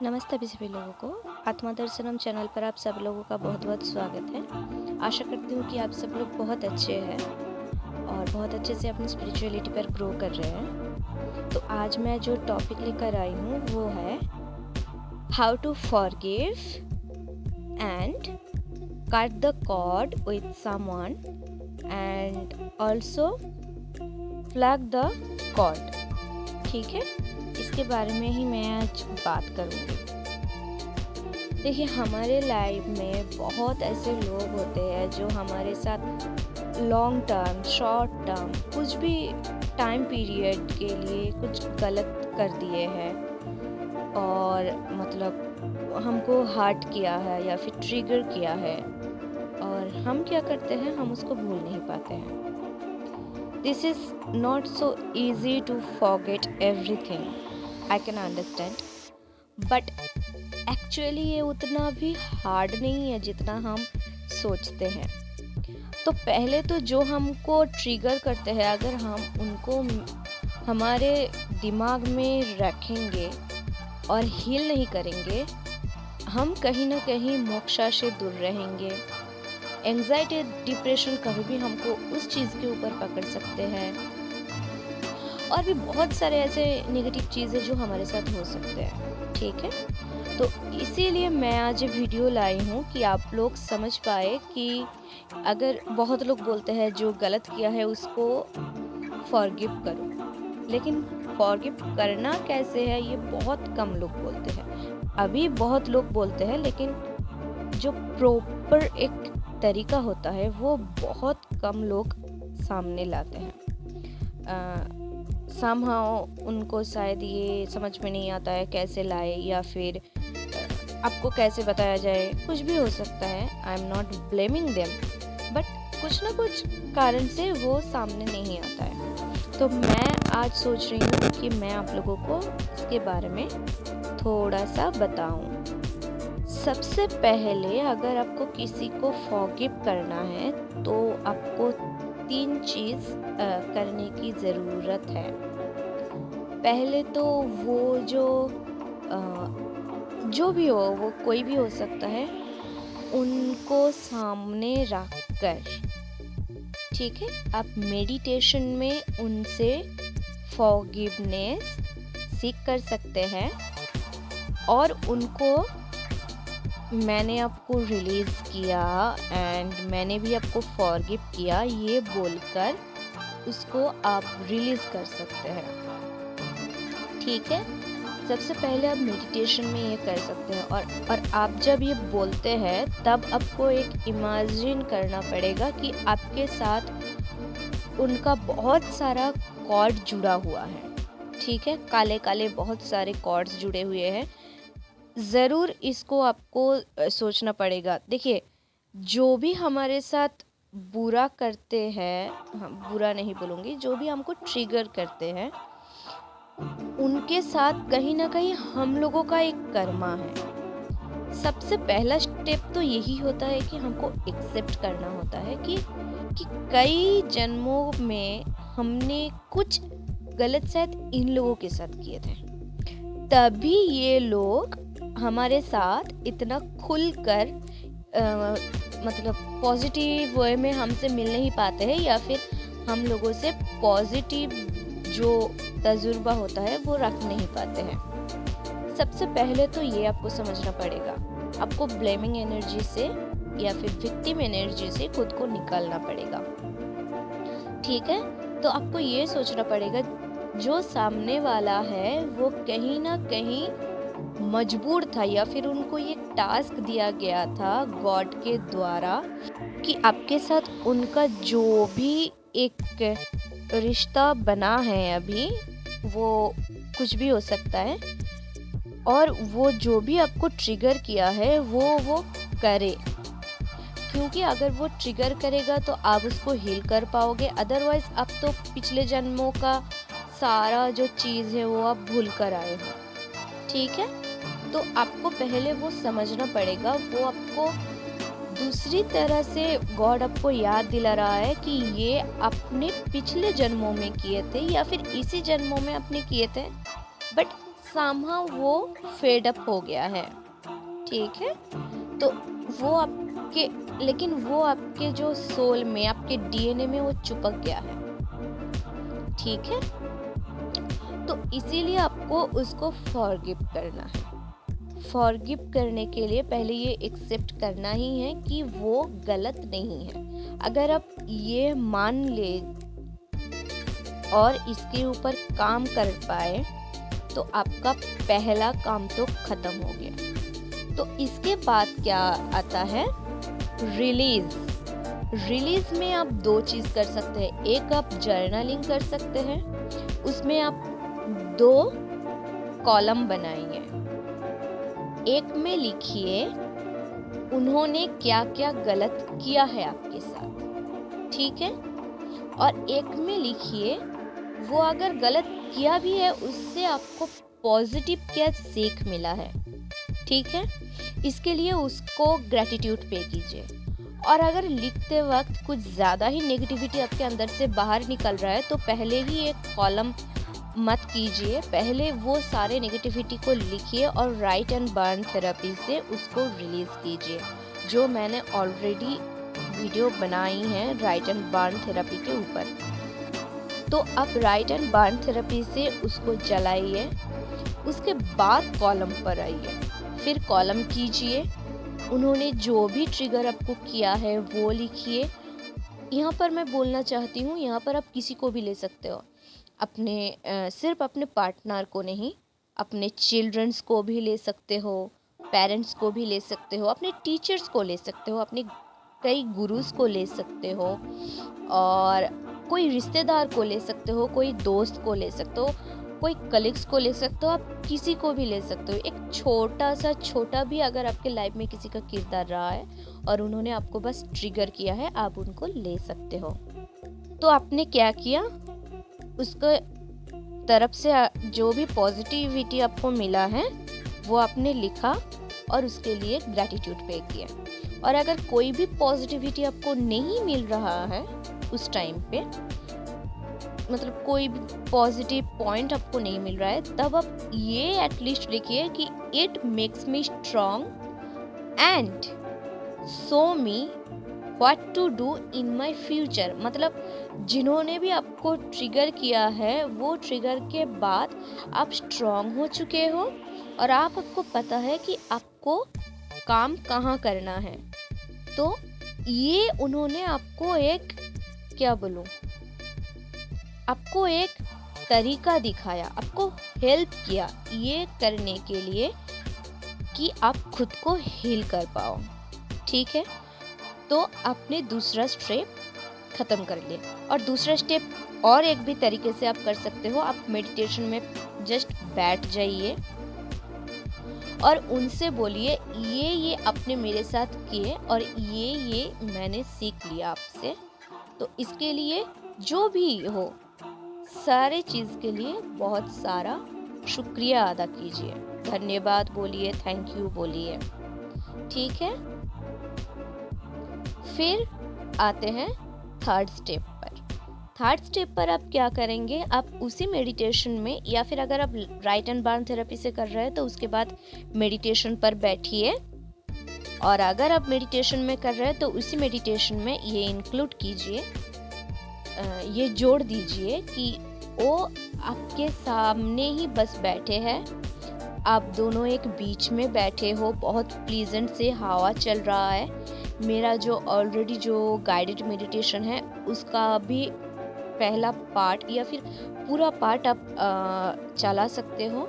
नमस्ते सभी लोगों को आत्मा दर्शनम चैनल पर आप सब लोगों का बहुत बहुत स्वागत है। आशा करती हूँ कि आप सब लोग बहुत अच्छे हैं और बहुत अच्छे से अपनी स्पिरिचुअलिटी पर ग्रो कर रहे हैं। तो आज मैं जो टॉपिक लेकर आई हूँ वो है how to forgive and cut the cord with someone and also plug the cord. ठीक है, इसके बारे में ही मैं आज बात करूँगी। देखिए, हमारे लाइफ में बहुत ऐसे लोग होते हैं जो हमारे साथ लॉन्ग टर्म, शॉर्ट टर्म, कुछ भी टाइम पीरियड के लिए कुछ गलत कर दिए हैं और मतलब हमको हर्ट किया है या फिर ट्रिगर किया है, और हम क्या करते हैं, हम उसको भूल नहीं पाते हैं। This is not so easy to forget everything. I can understand. But actually ये उतना भी हार्ड नहीं है जितना हम सोचते हैं। तो पहले तो जो हमको ट्रिगर करते हैं, अगर हम उनको हमारे दिमाग में रखेंगे और हील नहीं करेंगे, हम कहीं ना कहीं मोक्षा से दूर रहेंगे। एंजाइटी, डिप्रेशन कभी भी हमको उस चीज़ के ऊपर पकड़ सकते हैं, और भी बहुत सारे ऐसे नेगेटिव चीज़ें जो हमारे साथ हो सकते हैं। ठीक है, तो इसीलिए मैं आज ये वीडियो लाई हूँ कि आप लोग समझ पाए कि अगर बहुत लोग बोलते हैं जो गलत किया है उसको फॉरगिव करो, लेकिन फॉरगिव करना कैसे है ये बहुत कम लोग बोलते हैं। अभी बहुत लोग बोलते हैं, लेकिन जो प्रॉपर एक तरीका होता है वो बहुत कम लोग सामने लाते हैं। somehow उनको शायद ये समझ में नहीं आता है कैसे लाए, या फिर आपको कैसे बताया जाए, कुछ भी हो सकता है। I am not blaming them, but कुछ ना कुछ कारण से वो सामने नहीं आता है। तो मैं आज सोच रही हूँ कि मैं आप लोगों को इसके बारे में थोड़ा सा बताऊँ। सबसे पहले अगर आपको किसी को फॉरगिव करना है तो आपको 3 चीज़ करने की ज़रूरत है। पहले तो वो जो भी हो, वो कोई भी हो सकता है, उनको सामने रखकर, ठीक है, आप मेडिटेशन में उनसे फॉरगिवनेस सीख कर सकते हैं और उनको मैंने आपको रिलीज़ किया एंड मैंने भी आपको फॉरगिव किया ये बोलकर उसको आप रिलीज़ कर सकते हैं। ठीक है, सबसे पहले आप मेडिटेशन में ये कर सकते हैं, और आप जब ये बोलते हैं तब आपको एक इमेजिन करना पड़ेगा कि आपके साथ उनका बहुत सारा कॉर्ड जुड़ा हुआ है। ठीक है, काले काले बहुत सारे कॉर्ड्स जुड़े हुए हैं। ज़रूर इसको आपको सोचना पड़ेगा। देखिए, जो भी हमारे साथ बुरा करते हैं, बुरा नहीं बोलूँगी, जो भी हमको ट्रिगर करते हैं, उनके साथ कहीं ना कहीं हम लोगों का एक कर्मा है। सबसे पहला स्टेप तो यही होता है कि हमको एक्सेप्ट करना होता है कि कई जन्मों में हमने कुछ गलत शायद इन लोगों के साथ किए थे, तभी ये लोग हमारे साथ इतना खुलकर मतलब पॉजिटिव वे में हमसे मिल नहीं पाते हैं, या फिर हम लोगों से पॉजिटिव जो तजुर्बा होता है वो रख नहीं पाते हैं। सबसे पहले तो ये आपको समझना पड़ेगा, आपको ब्लेमिंग एनर्जी से या फिर विक्टिम एनर्जी से खुद को निकालना पड़ेगा। ठीक है, तो आपको ये सोचना पड़ेगा जो सामने वाला है वो कहीं ना कहीं मजबूर था, या फिर उनको ये टास्क दिया गया था गॉड के द्वारा कि आपके साथ उनका जो भी एक रिश्ता बना है अभी, वो कुछ भी हो सकता है, और वो जो भी आपको ट्रिगर किया है वो करे, क्योंकि अगर वो ट्रिगर करेगा तो आप उसको हील कर पाओगे। अदरवाइज आप तो पिछले जन्मों का सारा जो चीज़ है वो आप भूल कर आए हो। ठीक है, तो आपको पहले वो समझना पड़ेगा। वो आपको दूसरी तरह से गॉड आपको याद दिला रहा है कि ये आपने पिछले जन्मों में किए थे या फिर इसी जन्मों में आपने किए थे, बट somehow वो फेड अप हो गया है, ठीक है। तो वो आपके लेकिन वो आपके जो सोल में, आपके डीएनए में वो चिपक गया है, ठीक है। तो इसीलिए आपको उसको फॉरगिव करना है। फॉरगिव करने के लिए पहले ये एक्सेप्ट करना ही है कि वो गलत नहीं है। अगर आप ये मान ले और इसके ऊपर काम कर पाए तो आपका पहला काम तो खत्म हो गया। तो इसके बाद क्या आता है, रिलीज। रिलीज में आप दो चीज कर सकते हैं। एक आप जर्नलिंग कर सकते हैं, उसमें आप 2 कॉलम बनाइए। एक में लिखिए उन्होंने क्या क्या गलत किया है आपके साथ, ठीक है। और एक में लिखिए वो अगर गलत किया भी है उससे आपको पॉजिटिव क्या सीख मिला है, ठीक है। इसके लिए उसको ग्रेटिट्यूड पे कीजिए। और अगर लिखते वक्त कुछ ज़्यादा ही नेगेटिविटी आपके अंदर से बाहर निकल रहा है तो पहले ही एक कॉलम मत कीजिए, पहले वो सारे नेगेटिविटी को लिखिए और राइट एंड बर्न थेरेपी से उसको रिलीज कीजिए। जो मैंने ऑलरेडी वीडियो बनाई है राइट एंड बर्न थेरेपी के ऊपर। तो आप राइट एंड बर्न थेरेपी से उसको जलाइए, उसके बाद कॉलम पर आइए, फिर कॉलम कीजिए, उन्होंने जो भी ट्रिगर आपको किया है वो लिखिए। यहाँ पर मैं बोलना चाहती हूँ, यहाँ पर आप किसी को भी ले सकते हो, अपने सिर्फ अपने पार्टनर को नहीं, अपने चिल्ड्रंस को भी ले सकते हो, पेरेंट्स को भी ले सकते हो, अपने टीचर्स को ले सकते हो, अपने कई गुरुज को ले सकते हो, और कोई रिश्तेदार को ले सकते हो, कोई दोस्त को ले सकते हो, कोई कलीग्स को ले सकते हो, आप किसी को भी ले सकते हो। एक छोटा भी अगर आपके लाइफ में किसी का किरदार रहा है और उन्होंने आपको बस ट्रिगर किया है, आप उनको ले सकते हो। तो आपने क्या किया, उसके तरफ से जो भी पॉजिटिविटी आपको मिला है वो आपने लिखा और उसके लिए ग्रैटिट्यूड पे किया। और अगर कोई भी पॉजिटिविटी आपको नहीं मिल रहा है उस टाइम पे, मतलब कोई भी पॉजिटिव पॉइंट आपको नहीं मिल रहा है, तब आप ये एटलीस्ट लिखिए कि it makes me strong and show me what to do in my future. मतलब जिन्होंने भी आपको ट्रिगर किया है वो ट्रिगर के बाद आप स्ट्रॉन्ग हो चुके हो और आपको पता है कि आपको काम कहाँ करना है। तो ये उन्होंने आपको एक, क्या बोलूं, आपको एक तरीका दिखाया, आपको हेल्प किया ये करने के लिए कि आप खुद को हील कर पाओ, ठीक है। तो आपने दूसरा स्टेप खत्म कर लिया। और दूसरा स्टेप और एक भी तरीके से आप कर सकते हो, आप मेडिटेशन में जस्ट बैठ जाइए और उनसे बोलिए ये आपने मेरे साथ किए और ये मैंने सीख लिया आपसे। तो इसके लिए जो भी हो, सारे चीज़ के लिए बहुत सारा शुक्रिया अदा कीजिए, धन्यवाद बोलिए, थैंक यू बोलिए, ठीक है। फिर आते हैं थर्ड स्टेप पर। थर्ड स्टेप पर आप क्या करेंगे, आप उसी मेडिटेशन में, या फिर अगर आप राइट एंड बर्न थेरेपी से कर रहे हैं तो उसके बाद मेडिटेशन पर बैठिए। और अगर आप मेडिटेशन में कर रहे हैं तो उसी मेडिटेशन में ये इंक्लूड कीजिए, ये जोड़ दीजिए कि वो आपके सामने ही बस बैठे हैं, आप दोनों एक बीच में बैठे हो, बहुत प्लीजेंट से हवा चल रहा है। मेरा जो ऑलरेडी जो गाइडेड मेडिटेशन है उसका भी पहला पार्ट या फिर पूरा पार्ट आप चला सकते हो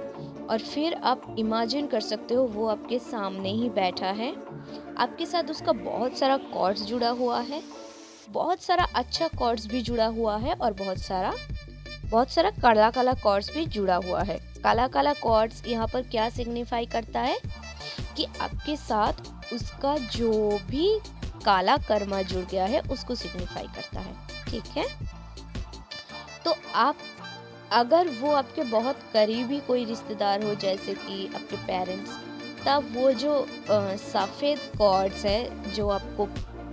और फिर आप इमेजिन कर सकते हो वो आपके सामने ही बैठा है, आपके साथ उसका बहुत सारा कॉर्ड्स जुड़ा हुआ है, बहुत सारा अच्छा कॉर्ड्स भी जुड़ा हुआ है और बहुत सारा काला काला कॉर्ड्स भी जुड़ा हुआ है। काला काला कॉर्ड्स यहाँ पर क्या सिग्निफाई करता है कि आपके साथ उसका जो भी काला कर्मा जुड़ गया है उसको सिग्निफाई करता है, ठीक है। तो आप, अगर वो आपके बहुत करीबी कोई रिश्तेदार हो जैसे कि आपके पेरेंट्स, तब वो जो सफ़ेद कॉर्ड्स है जो आपको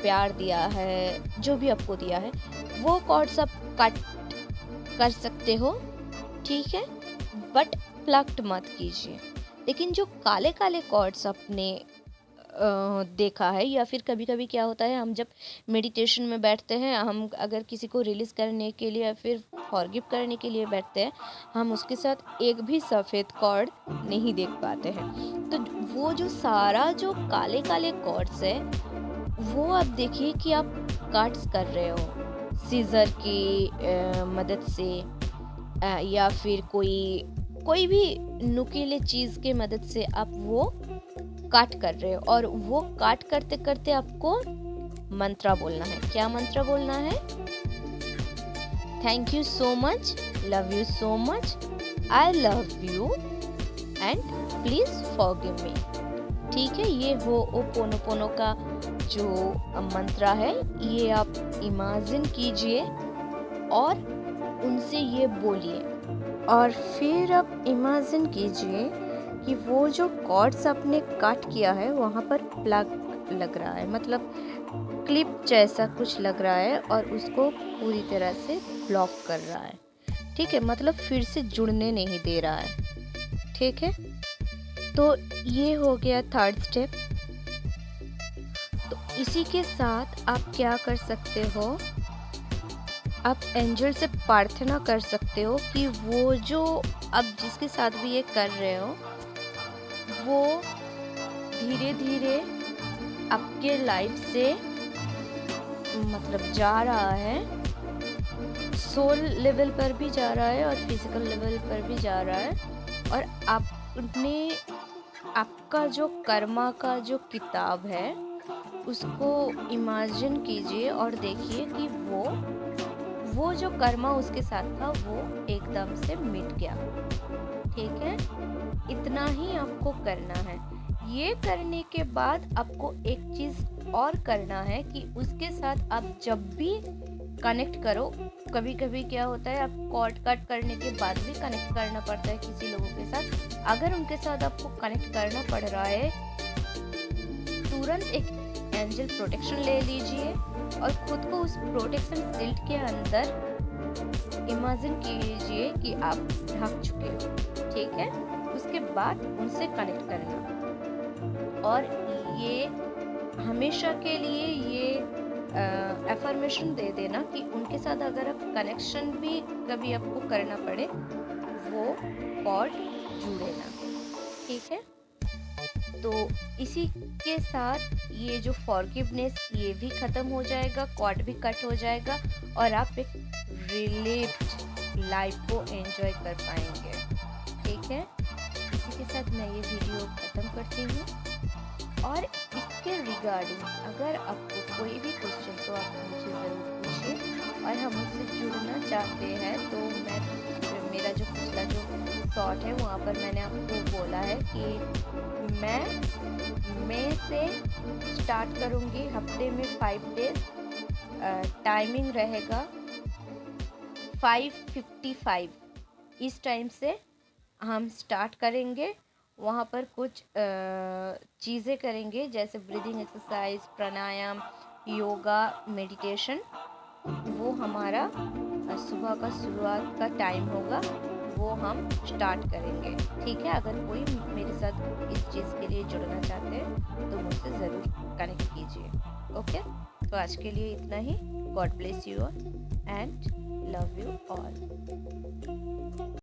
प्यार दिया है, जो भी आपको दिया है, वो कॉर्ड्स आप कट कर सकते हो, ठीक है। बट प्लक्ड मत कीजिए। लेकिन जो काले काले कॉर्ड्स आपने देखा है, या फिर कभी कभी क्या होता है, हम जब मेडिटेशन में बैठते हैं, हम अगर किसी को रिलीज करने के लिए या फिर फॉरगिव करने के लिए बैठते हैं, हम उसके साथ एक भी सफ़ेद कॉर्ड नहीं देख पाते हैं। तो वो जो सारा जो काले काले कॉर्ड्स है, वो आप देखिए कि आप कट्स कर रहे हो सीजर की मदद से, या फिर कोई कोई भी नुकीले चीज़ के मदद से आप वो काट कर रहे हो। और वो काट करते करते आपको मंत्रा बोलना है। क्या मंत्रा बोलना है? Thank you so much, love you so much, I love you and please forgive me. ठीक है, ये होओपोनोपोनो का जो मंत्रा है, ये आप इमेजिन कीजिए और उनसे ये बोलिए। और फिर आप इमेजिन कीजिए कि वो जो कॉर्ड्स आपने कट किया है, वहाँ पर प्लग लग रहा है, मतलब क्लिप जैसा कुछ लग रहा है, और उसको पूरी तरह से ब्लॉक कर रहा है। ठीक है, मतलब फिर से जुड़ने नहीं दे रहा है। ठीक है, तो ये हो गया थर्ड स्टेप। तो इसी के साथ आप क्या कर सकते हो, आप एंजल से प्रार्थना कर सकते हो कि वो जो अब जिसके साथ भी ये कर रहे हो, वो धीरे धीरे आपके लाइफ से मतलब जा रहा है, सोल लेवल पर भी जा रहा है और फिजिकल लेवल पर भी जा रहा है। और आपने आपका जो कर्मा का जो किताब है, उसको इमेजिन कीजिए और देखिए कि वो जो कर्मा उसके साथ था, वो एकदम से मिट गया। ठीक है, इतना ही आपको करना है। ये करने के बाद आपको एक चीज़ और करना है कि उसके साथ आप जब भी कनेक्ट करो, कभी कभी क्या होता है, आप कॉर्ड कट करने के बाद भी कनेक्ट करना पड़ता है किसी लोगों के साथ। अगर उनके साथ आपको कनेक्ट करना पड़ रहा है, तुरंत एक एंजल प्रोटेक्शन ले लीजिए और खुद को उस प्रोटेक्शन शील्ड के अंदर इमेजिन कीजिए कि आप ढक चुके हो। ठीक है, उसके बाद उनसे कनेक्ट करना, और ये हमेशा के लिए ये एफर्मेशन दे देना कि उनके साथ अगर आप कनेक्शन भी कभी आपको करना पड़े, वो कॉर्ड जुड़े ना। ठीक है, तो इसी के साथ ये जो फॉरगिवनेस, ये भी ख़त्म हो जाएगा, कॉर्ड भी कट हो जाएगा, और आप एक रिलीव्ड लाइफ को एंजॉय कर पाएंगे। ठीक है, इसी के साथ मैं ये वीडियो ख़त्म करती हूँ। और इसके रिगार्डिंग अगर आपको कोई भी क्वेश्चन हो, आप मुझे ज़रूर पूछिए। और हम मुझसे जुड़ना चाहते हैं तो मेरा जो पिछला जो शॉर्ट है, वहाँ पर मैंने आपको बोला है कि मैं से स्टार्ट करूँगी, हफ्ते में 5 डेज, टाइमिंग रहेगा 5:55। इस टाइम से हम स्टार्ट करेंगे। वहाँ पर कुछ चीज़ें करेंगे, जैसे ब्रीदिंग एक्सरसाइज, प्राणायाम, योगा, मेडिटेशन। वो हमारा सुबह का शुरुआत का टाइम होगा, वो हम स्टार्ट करेंगे। ठीक है, अगर कोई मेरे साथ इस चीज़ के लिए जुड़ना चाहते हैं तो मुझसे ज़रूर कनेक्ट कीजिए। ओके, तो आज के लिए इतना ही। God bless you all and love you all.